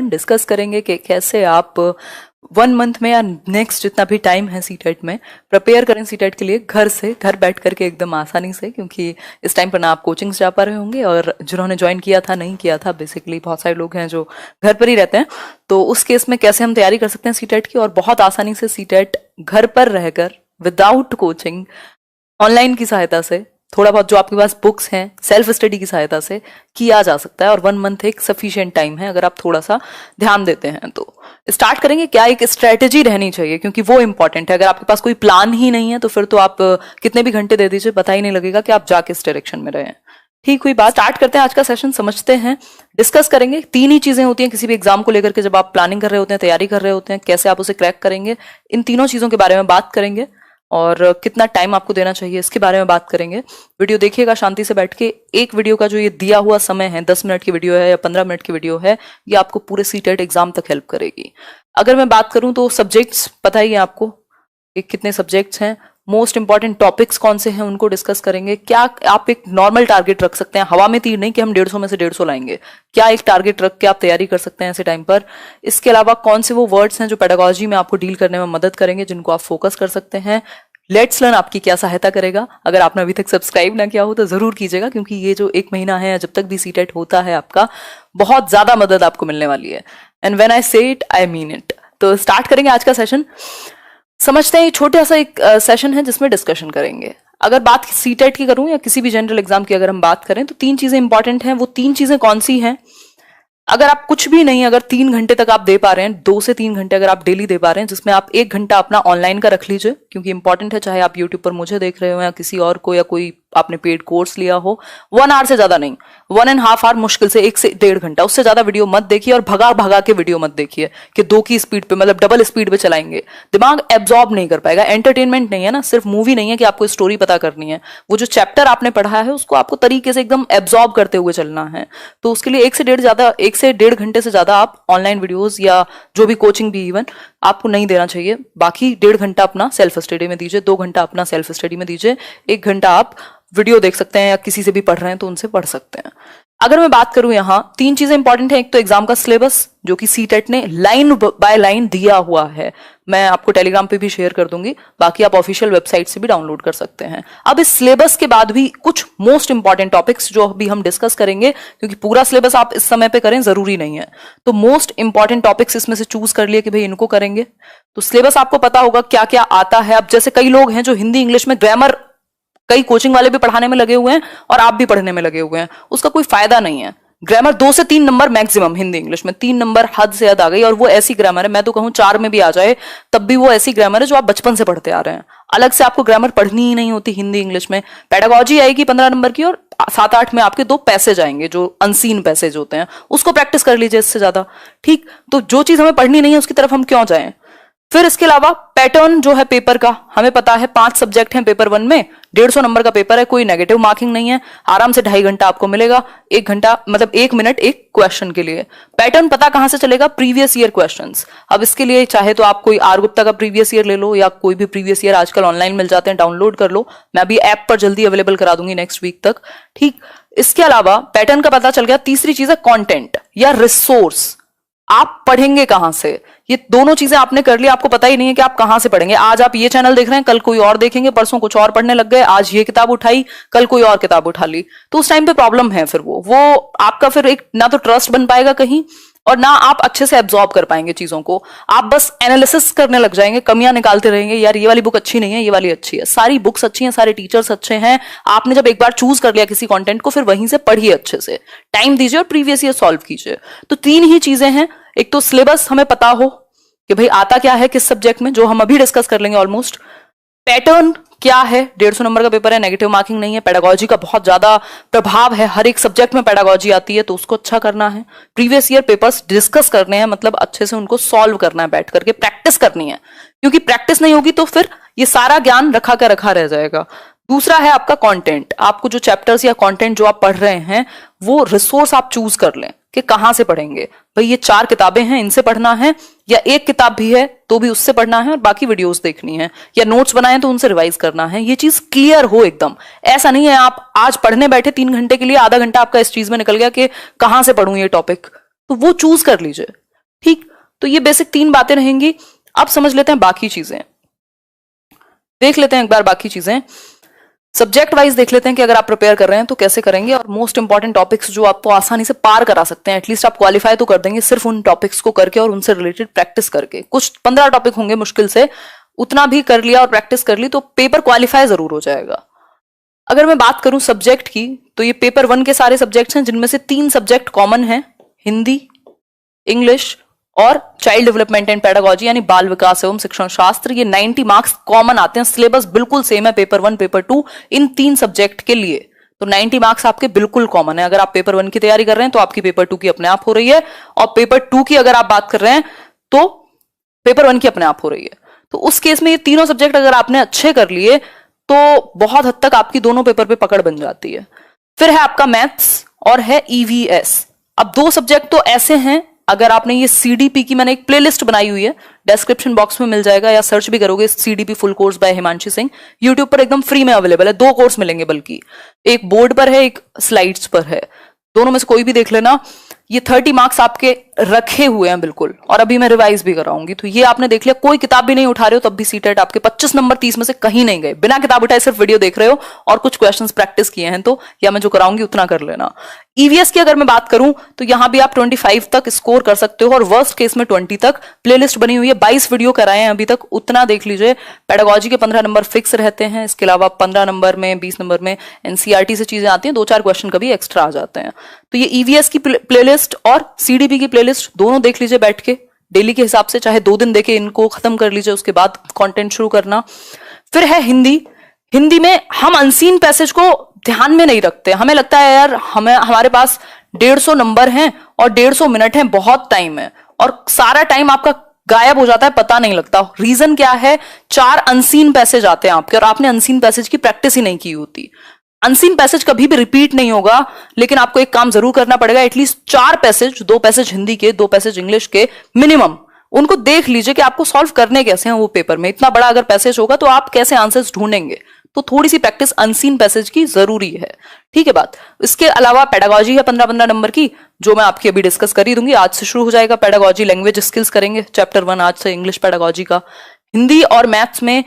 Discuss करेंगे कि कैसे आप 1 मंथ में या नेक्स्ट जितना भी टाइम है सीटेट में प्रिपेयर करें सीटेट के लिए घर बैठ करके एकदम आसानी से, क्योंकि इस टाइम पर ना आप कोचिंग्स जा पा रहे होंगे और जिन्होंने ज्वाइन किया था नहीं किया था, बेसिकली बहुत सारे लोग हैं जो घर पर ही रहते हैं। तो उस केस में कैसे हम तैयारी कर सकते हैं सीटेट की, और बहुत आसानी से सीटेट घर पर रहकर विदाउट कोचिंग ऑनलाइन की सहायता से, थोड़ा बहुत जो आपके पास बुक्स हैं सेल्फ स्टडी की सहायता से किया जा सकता है। और 1 मंथ एक सफिशिएंट टाइम है अगर आप थोड़ा सा ध्यान देते हैं। तो स्टार्ट करेंगे, क्या एक स्ट्रेटेजी रहनी चाहिए, क्योंकि वो इंपॉर्टेंट है। अगर आपके पास कोई प्लान ही नहीं है तो फिर तो आप कितने भी घंटे दे दीजिए, पता ही नहीं लगेगा कि आप जा किस डायरेक्शन में रहे हैं। ठीक हुई बात। स्टार्ट करते हैं आज का सेशन, समझते हैं, डिस्कस करेंगे। 3 ही चीजें होती हैं किसी भी एग्जाम को लेकर के, जब आप प्लानिंग कर रहे होते हैं, तैयारी कर रहे होते हैं, कैसे आप उसे क्रैक करेंगे, इन तीनों चीजों के बारे में बात करेंगे। और कितना टाइम आपको देना चाहिए इसके बारे में बात करेंगे। वीडियो देखिएगा शांति से बैठ के। एक वीडियो का जो ये दिया हुआ समय है, 10 मिनट की वीडियो है या 15 मिनट की वीडियो है, ये आपको पूरे सीटेट एग्जाम तक हेल्प करेगी। अगर मैं बात करूं तो सब्जेक्ट्स पता ही है आपको कि कितने सब्जेक्ट्स हैं, मोस्ट इंपॉर्टेंट टॉपिक्स कौन से हैं उनको डिस्कस करेंगे। क्या आप एक नॉर्मल टारगेट रख सकते हैं, हवा में तीर नहीं कि हम 150 में से 150 लाएंगे, क्या एक टारगेट रख के आप तैयारी कर सकते हैं ऐसे टाइम पर। इसके अलावा कौन से वो वर्ड्स हैं जो पेडागोजी में आपको डील करने में मदद करेंगे, जिनको आप फोकस कर सकते हैं। लेट्स लर्न आपकी क्या सहायता करेगा। अगर आपने अभी तक सब्सक्राइब ना किया हो तो जरूर कीजिएगा, क्योंकि ये जो 1 महीना है जब तक भी सीटेट होता है आपका, बहुत ज्यादा मदद आपको मिलने वाली है। एंड व्हेन आई से इट आई मीन इट। तो स्टार्ट करेंगे आज का सेशन। समझते हैं, ये छोटा सा एक सेशन है जिसमें डिस्कशन करेंगे। अगर बात सीटेट की करूं या किसी भी जनरल एग्जाम की अगर हम बात करें तो 3 चीजें इंपॉर्टेंट हैं। वो 3 चीजें कौन सी हैं? अगर आप कुछ भी नहीं, अगर 3 घंटे तक आप दे पा रहे हैं, 2 से 3 घंटे अगर आप डेली दे पा रहे हैं, जिसमें आप 1 घंटा अपना ऑनलाइन का रख लीजिए, क्योंकि इंपॉर्टेंट है, चाहे आप यूट्यूब पर मुझे देख रहे हो या किसी और को, या कोई आपने पेड कोर्स लिया हो। 1 आवर से ज्यादा नहीं, 1.5 आवर मुश्किल से, 1 से 1.5 घंटा, उससे ज्यादा वीडियो मत देखिए। और भगा भगा के वीडियो मत देखिए कि 2 की स्पीड पे, मतलब डबल स्पीड पे चलाएंगे, दिमाग एब्जॉर्ब नहीं कर पाएगा। एंटरटेनमेंट नहीं है ना, सिर्फ मूवी नहीं है कि आपको स्टोरी पता करनी है। वो जो चैप्टर आपने पढ़ा है उसको आपको तरीके से एकदम एब्जॉर्ब करते हुए चलना है। तो उसके लिए 1 से 1.5 घंटे से ज्यादा आप ऑनलाइन वीडियोस या जो भी कोचिंग भी इवन आपको नहीं देना चाहिए। बाकी 1.5 घंटा अपना सेल्फ स्टडी में दीजिए, 2 घंटा अपना सेल्फ स्टडी में दीजिए, 1 घंटा आप वीडियो देख सकते हैं या किसी से भी पढ़ रहे हैं तो उनसे पढ़ सकते हैं। अगर मैं बात करूं, यहां 3 चीजें इंपॉर्टेंट है। एक तो एग्जाम का सिलेबस, जो कि सीटेट ने लाइन बाय लाइन दिया हुआ है, मैं आपको टेलीग्राम पे भी शेयर कर दूंगी, बाकी आप ऑफिशियल वेबसाइट से भी डाउनलोड कर सकते हैं। अब इस सिलेबस के बाद भी कुछ मोस्ट इंपॉर्टेंट टॉपिक्स जो अभी हम डिस्कस करेंगे, क्योंकि पूरा सिलेबस आप इस समय पे करें जरूरी नहीं है, तो मोस्ट इंपॉर्टेंट टॉपिक्स इसमें से चूज कर लिए कि भाई इनको करेंगे। तो सिलेबस आपको पता होगा क्या क्या आता है। अब जैसे कई लोग हैं जो हिंदी इंग्लिश में ग्रामर, कई कोचिंग वाले भी पढ़ाने में लगे हुए हैं और आप भी पढ़ने में लगे हुए हैं, उसका कोई फायदा नहीं है। ग्रामर 2 से 3 नंबर मैक्सिमम, हिंदी इंग्लिश में 3 नंबर हद से हद आ गई, और वो ऐसी ग्रामर है, मैं तो कहूं 4 में भी आ जाए तब भी वो ऐसी ग्रामर है जो आप बचपन से पढ़ते आ रहे हैं। अलग से आपको ग्रामर पढ़नी ही नहीं होती हिंदी इंग्लिश में। पेडागोजी आएगी 15 नंबर की, और 7-8 में आपके 2 पैसेज आएंगे जो अनसीन पैसेज होते हैं, उसको प्रैक्टिस कर लीजिए इससे ज्यादा। ठीक, तो जो चीज हमें पढ़नी नहीं है उसकी तरफ हम क्यों जाएं। फिर इसके अलावा पैटर्न जो है पेपर का, हमें पता है 5 सब्जेक्ट हैं पेपर 1 में, 150 नंबर का पेपर है, कोई नेगेटिव मार्किंग नहीं है, आराम से 2.5 घंटा आपको मिलेगा, 1 घंटा मतलब 1 मिनट एक क्वेश्चन के लिए। पैटर्न पता कहां से चलेगा? Previous year questions. अब इसके लिए चाहे तो आप कोई आर गुप्ता का प्रीवियस ईयर ले लो, या कोई भी प्रीवियस ईयर आजकल ऑनलाइन मिल जाते हैं, डाउनलोड कर लो। मैं अभी ऐप पर जल्दी अवेलेबल करा दूंगी नेक्स्ट वीक तक। ठीक, इसके अलावा पैटर्न का पता चल गया। तीसरी चीज है कंटेंट या रिसोर्स, आप पढ़ेंगे कहां से। ये दोनों चीजें आपने कर ली, आपको पता ही नहीं है कि आप कहां से पढ़ेंगे। आज आप ये चैनल देख रहे हैं, कल कोई और देखेंगे, परसों कुछ और पढ़ने लग गए, आज ये किताब उठाई, कल कोई और किताब उठा ली, तो उस टाइम पे प्रॉब्लम है। फिर वो आपका फिर एक ना तो ट्रस्ट बन पाएगा कहीं, और ना आप अच्छे से एब्जॉर्ब कर पाएंगे चीजों को। आप बस एनालिसिस करने लग जाएंगे, कमियां निकालते रहेंगे, यार ये वाली बुक अच्छी नहीं है, ये वाली अच्छी है। सारी बुक्स अच्छी हैं, सारे टीचर्स अच्छे हैं। आपने जब एक बार चूज कर लिया किसी कंटेंट को, फिर वहीं से पढ़िए, अच्छे से टाइम दीजिए और प्रीवियस ईयर सॉल्व कीजिए। तो 3 ही चीजें हैं। एक तो सिलेबस हमें पता हो कि भाई आता क्या है किस सब्जेक्ट में, जो हम अभी डिस्कस कर लेंगे ऑलमोस्ट। पैटर्न क्या है, 150 नंबर का पेपर है, नेगेटिव मार्किंग नहीं है। पेडागोजी का बहुत ज्यादा प्रभाव है, हर एक सब्जेक्ट में पेडागोजी आती है, तो उसको अच्छा करना है। प्रीवियस ईयर पेपर्स डिस्कस करने हैं, मतलब अच्छे से उनको सॉल्व करना है, बैठ करके प्रैक्टिस करनी है, क्योंकि प्रैक्टिस नहीं होगी तो फिर ये सारा ज्ञान रखा का रखा रह जाएगा। दूसरा है आपका कंटेंट। आपको जो चैप्टर्स या कंटेंट जो आप पढ़ रहे हैं, वो रिसोर्स आप चूज कर लें कि कहां से पढ़ेंगे। भाई ये 4 किताबें हैं, इनसे पढ़ना है, या 1 किताब भी है तो भी उससे पढ़ना है, और बाकी वीडियोस देखनी है, या नोट्स बनाए तो उनसे रिवाइज करना है। ये चीज क्लियर हो एकदम। ऐसा नहीं है आप आज पढ़ने बैठे 3 घंटे के लिए, आधा घंटा आपका इस चीज में निकल गया कि कहां से पढ़ूं ये टॉपिक, तो वो चूज कर लीजिए। ठीक, तो ये बेसिक 3 बातें रहेंगी। अब समझ लेते हैं बाकी चीजें, देख लेते हैं एक बार बाकी चीजें। सब्जेक्ट वाइज देख लेते हैं कि अगर आप प्रिपेयर कर रहे हैं तो कैसे करेंगे, और मोस्ट इंपॉर्टेंट टॉपिक्स जो आपको आसानी से पार करा सकते हैं, एटलीस्ट आप क्वालिफाई तो कर देंगे सिर्फ उन टॉपिक्स को करके और उनसे रिलेटेड प्रैक्टिस करके। कुछ 15 टॉपिक होंगे मुश्किल से, उतना भी कर लिया और प्रैक्टिस कर ली तो पेपर क्वालिफाई जरूर हो जाएगा। अगर मैं बात करूं सब्जेक्ट की, तो ये पेपर 1 के सारे सब्जेक्ट्स हैं, जिनमें से 3 सब्जेक्ट कॉमन हैं, हिंदी, इंग्लिश और चाइल्ड डेवलपमेंट एंड पेडागोजी यानी बाल विकास एवं शिक्षण शास्त्र। ये 90 मार्क्स कॉमन आते हैं, सिलेबस बिल्कुल सेम है पेपर 1 पेपर 2 इन 3 सब्जेक्ट के लिए, तो 90 मार्क्स आपके बिल्कुल कॉमन है। अगर आप पेपर 1 की तैयारी कर रहे हैं तो आपकी पेपर 2 की अपने आप हो रही है, और पेपर 2 की अगर आप बात कर रहे हैं तो पेपर 1 की अपने आप हो रही है। तो उस केस में ये तीनों सब्जेक्ट अगर आपने अच्छे कर लिए तो बहुत हद तक आपकी दोनों पेपर पे पकड़ बन जाती है। फिर है आपका मैथ्स और है ईवीएस। अब 2 सब्जेक्ट तो ऐसे हैं, अगर आपने ये सीडीपी की, मैंने एक प्लेलिस्ट बनाई हुई है, डिस्क्रिप्शन बॉक्स में मिल जाएगा, या सर्च भी करोगे CDP full course by Himanshi Singh, YouTube पर एकदम फ्री में अवेलेबल है। 2 कोर्स मिलेंगे, बल्कि एक बोर्ड पर है, एक स्लाइड्स पर है, दोनों में से कोई भी देख लेना। ये 30 मार्क्स आपके रखे हुए हैं बिल्कुल, और अभी मैं रिवाइज भी कराऊंगी। तो ये आपने देख लिया, कोई किताब भी नहीं उठा रहे हो तब भी सीटेट आपके 25 नंबर 30 में से कहीं नहीं गए, बिना किताब उठाए सिर्फ वीडियो देख रहे हो और कुछ क्वेश्चंस प्रैक्टिस किए हैं तो, या मैं जो कराऊंगी उतना कर लेना। ईवीएस की अगर मैं बात करूं तो यहां भी आप 25 तक स्कोर कर सकते हो, और वर्स्ट केस में 20 तक। प्लेलिस्ट बनी हुई है, 22 वीडियो कराए हैं अभी तक, उतना देख लीजिए। पेडागोजी के 15 नंबर फिक्स रहते हैं, इसके अलावा 15 नंबर में 20 नंबर में एनसीईआरटी से चीजें आती हैं, 2-4 क्वेश्चन कभी एक्स्ट्रा आ जाते हैं। तो ये ईवीएस की प्लेलिस्ट और सीडीपी की प्लेलिस्ट दोनों देख लीजिए बैठ के, डेली के हिसाब से, चाहे 2 दिन देके इनको खत्म कर लीजिए, उसके बाद कंटेंट शुरू करना। फिर है हिंदी। हिंदी में हम अनसीन पैसेज को ध्यान में नहीं रखते, हमें लगता है यार हमारे पास 150 नंबर हैं और 150 मिनट हैं, बहुत टाइम है, और सारा टाइम आपका गायब हो जाता है, पता नहीं लगता। रीजन क्या है? 4 अनसीन पैसेज आते हैं आपके, और आपने अनसीन पैसेज की प्रैक्टिस ही नहीं की होती। अनसीन पैसेज कभी भी रिपीट नहीं होगा, लेकिन आपको एक काम जरूर करना पड़ेगा, एटलीस्ट 4 पैसेज, 2 पैसेज हिंदी के, 2 पैसेज इंग्लिश के मिनिमम, उनको देख लीजिए कि आपको सॉल्व करने कैसे हैं वो पेपर में। इतना बड़ा अगर पैसेज होगा तो आप कैसे आंसर्स ढूंढेंगे, तो थोड़ी सी प्रैक्टिस अनसीन पैसेज की जरूरी है, ठीक है बात। इसके अलावा पेडागोजी है 15-15 नंबर की, जो मैं आपकी अभी डिस्कस कर ही दूंगी। आज से शुरू हो जाएगा पेडागोजी, लैंग्वेज स्किल्स करेंगे चैप्टर 1 आज से, इंग्लिश पेडागोजी का। हिंदी और मैथ्स में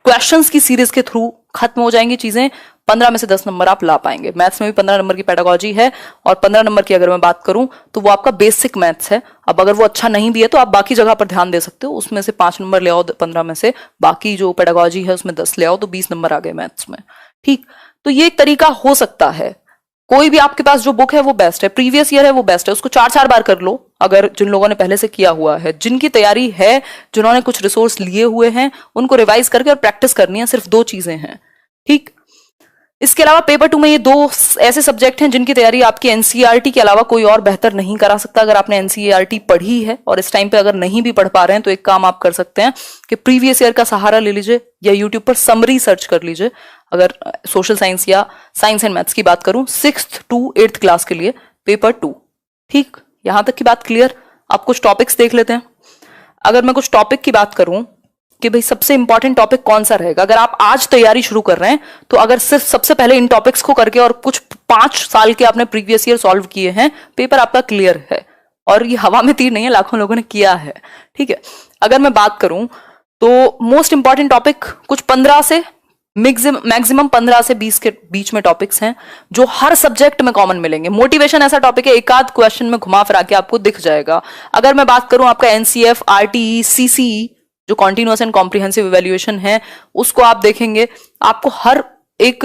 क्वेश्चंस की सीरीज के थ्रू खत्म हो जाएंगी चीजें, 15 में से 10 नंबर आप ला पाएंगे। मैथ्स में भी 15 नंबर की पेडागोजी है, और 15 नंबर की अगर मैं बात करूं तो वो आपका बेसिक मैथ्स है। अब अगर वो अच्छा नहीं भी है तो आप बाकी जगह पर ध्यान दे सकते हो, उसमें से 5 नंबर ले आओ 15 में से, बाकी जो पेडागोजी है उसमें 10 ले आओ, तो 20 नंबर आ गए मैथ्स में, ठीक। तो ये एक तरीका हो सकता है। कोई भी आपके पास जो बुक है वो बेस्ट है, प्रीवियस ईयर है वो बेस्ट है, उसको 4-4 बार कर लो, अगर जिन लोगों ने पहले से किया हुआ है। जिनकी तैयारी है, जिन्होंने कुछ रिसोर्स लिए हुए हैं, उनको रिवाइज करके और प्रैक्टिस करनी है, सिर्फ 2 चीजें हैं, ठीक। इसके अलावा पेपर 2 में ये 2 ऐसे सब्जेक्ट हैं जिनकी तैयारी आपकी एनसीईआरटी के अलावा कोई और बेहतर नहीं करा सकता। अगर आपने एनसीईआरटी पढ़ी है और इस टाइम पे अगर नहीं भी पढ़ पा रहे हैं तो एक काम आप कर सकते हैं कि प्रीवियस ईयर का सहारा ले लीजिए, या यूट्यूब पर समरी सर्च कर लीजिए। अगर सोशल साइंस या साइंस एंड मैथ्स की बात करूं, 6th to 8th क्लास के लिए पेपर 2, ठीक। यहां तक की बात क्लियर। आप कुछ टॉपिक्स देख लेते हैं। अगर मैं कुछ टॉपिक की बात करूं कि भाई सबसे इंपॉर्टेंट टॉपिक कौन सा रहेगा, अगर आप आज तैयारी शुरू कर रहे हैं तो अगर सिर्फ सबसे पहले इन टॉपिक्स को करके और कुछ 5 साल के आपने प्रीवियस ईयर सॉल्व किए हैं, पेपर आपका क्लियर है। और ये हवा में तीर नहीं है, लाखों लोगों ने किया है, ठीक है। अगर मैं बात करूं तो मोस्ट इंपॉर्टेंट टॉपिक कुछ 15 से मैक्सिमम 15 से 20 के बीच में टॉपिक्स हैं जो हर सब्जेक्ट में कॉमन मिलेंगे। मोटिवेशन ऐसा टॉपिक है, एक आध क्वेश्चन में घुमा फिरा के आपको दिख जाएगा। अगर मैं बात करूं आपका एनसीएफ, आरटीई, सीसीई जो कॉन्टिन्यूअस एंड कॉम्प्रिहेंसिव इवैल्यूएशन है, उसको आप देखेंगे, आपको हर एक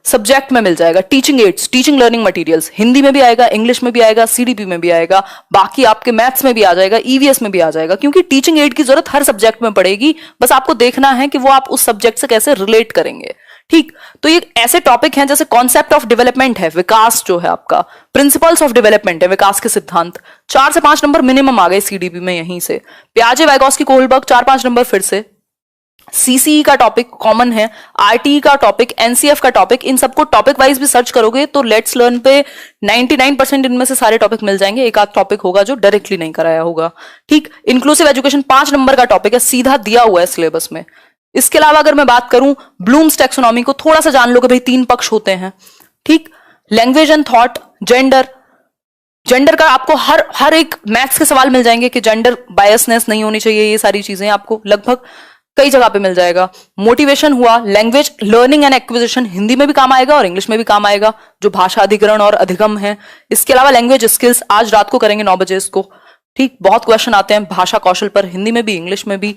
सब्जेक्ट में मिल जाएगा। Teaching ads, teaching learning materials Hindi में भी आएगा, इंग्लिश में भी आएगा, सीडीपी में भी आएगा, बाकी आपके मैथ्स में भी आ जाएगा, ईवीएस में भी आ जाएगा, क्योंकि टीचिंग एड की जरूरत हर सब्जेक्ट में पड़ेगी। बस आपको देखना है कि वो आप उस सब्जेक्ट से कैसे रिलेट करेंगे, ठीक। तो ये ऐसे टॉपिक हैं जैसे कॉन्सेप्ट ऑफ डेवलपमेंट है, विकास जो है आपका, प्रिंसिपल्स ऑफ डेवलपमेंट है, विकास के सिद्धांत, 4 से 5 नंबर मिनिमम आ गए सीडीपी में यहीं से। प्याजे, वाइगॉस्की, कोहलबर्ग 4-5 नंबर फिर से। सीसीई का टॉपिक कॉमन है, आरटीई का टॉपिक, एनसीएफ का टॉपिक, इन सबको टॉपिक वाइज भी सर्च करोगे तो लेट्स लर्न पे 99% इनमें से सारे टॉपिक मिल जाएंगे। एक आध टॉपिक होगा जो डायरेक्टली नहीं कराया होगा, ठीक। इंक्लूसिव एजुकेशन 5 नंबर का टॉपिक है, सीधा दिया हुआ है सिलेबस में। इसके अलावा अगर मैं बात करूं ब्लूम्स टैक्सोनॉमी को थोड़ा सा जान लो कि भाई 3 पक्ष होते हैं, ठीक। Language and thought, gender, gender का आपको हर एक मैथ्स के सवाल मिल जाएंगे कि जेंडर बायसनेस नहीं होनी चाहिए, ये सारी चीजें आपको लगभग कई जगह पे मिल जाएगा। मोटिवेशन हुआ, language learning and acquisition Hindi में भी काम आएगा और इंग्लिश में भी काम आएगा, जो भाषा अधिग्रहण और अधिगम है। इसके अलावा लैंग्वेज स्किल्स आज रात को करेंगे 9 बजे इसको, ठीक। बहुत क्वेश्चन आते हैं भाषा कौशल पर, हिंदी में भी इंग्लिश में भी।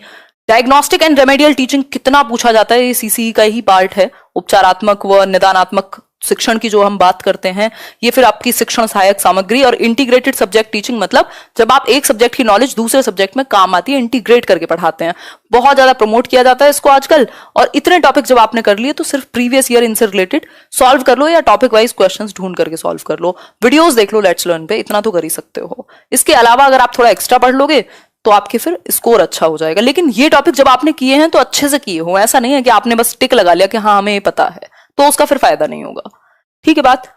डायग्नोस्टिक एंड रेमेडियल टीचिंग कितना पूछा जाता है, ये सीसीई का ही पार्ट है। उपचारात्मक व निदानात्मक शिक्षण की जो हम बात करते हैं, ये फिर आपकी शिक्षण सहायक सामग्री। और इंटीग्रेटेड सब्जेक्ट टीचिंग मतलब जब आप एक सब्जेक्ट की नॉलेज दूसरे सब्जेक्ट में काम आती है, इंटीग्रेट करके पढ़ाते हैं। बहुत ज्यादा प्रमोट किया जाता है इसको आजकल। और इतने टॉपिक जब आपने कर लिए तो सिर्फ प्रीवियस ईयर इनसे रिलेटेड सॉल्व कर लो या टॉपिक वाइज क्वेश्चंस ढूंढ करके सॉल्व कर लो, वीडियोस देख लो लेट्स लर्न पे, इतना तो कर ही सकते हो। इसके अलावा अगर आप थोड़ा एक्स्ट्रा पढ़ लोगे तो आपके फिर स्कोर अच्छा हो जाएगा। लेकिन ये टॉपिक जब आपने किए हैं तो अच्छे से किए हो, ऐसा नहीं है कि आपने बस टिक लगा लिया कि हाँ हमें ये पता है, तो उसका फिर फायदा नहीं होगा। ठीक है बात।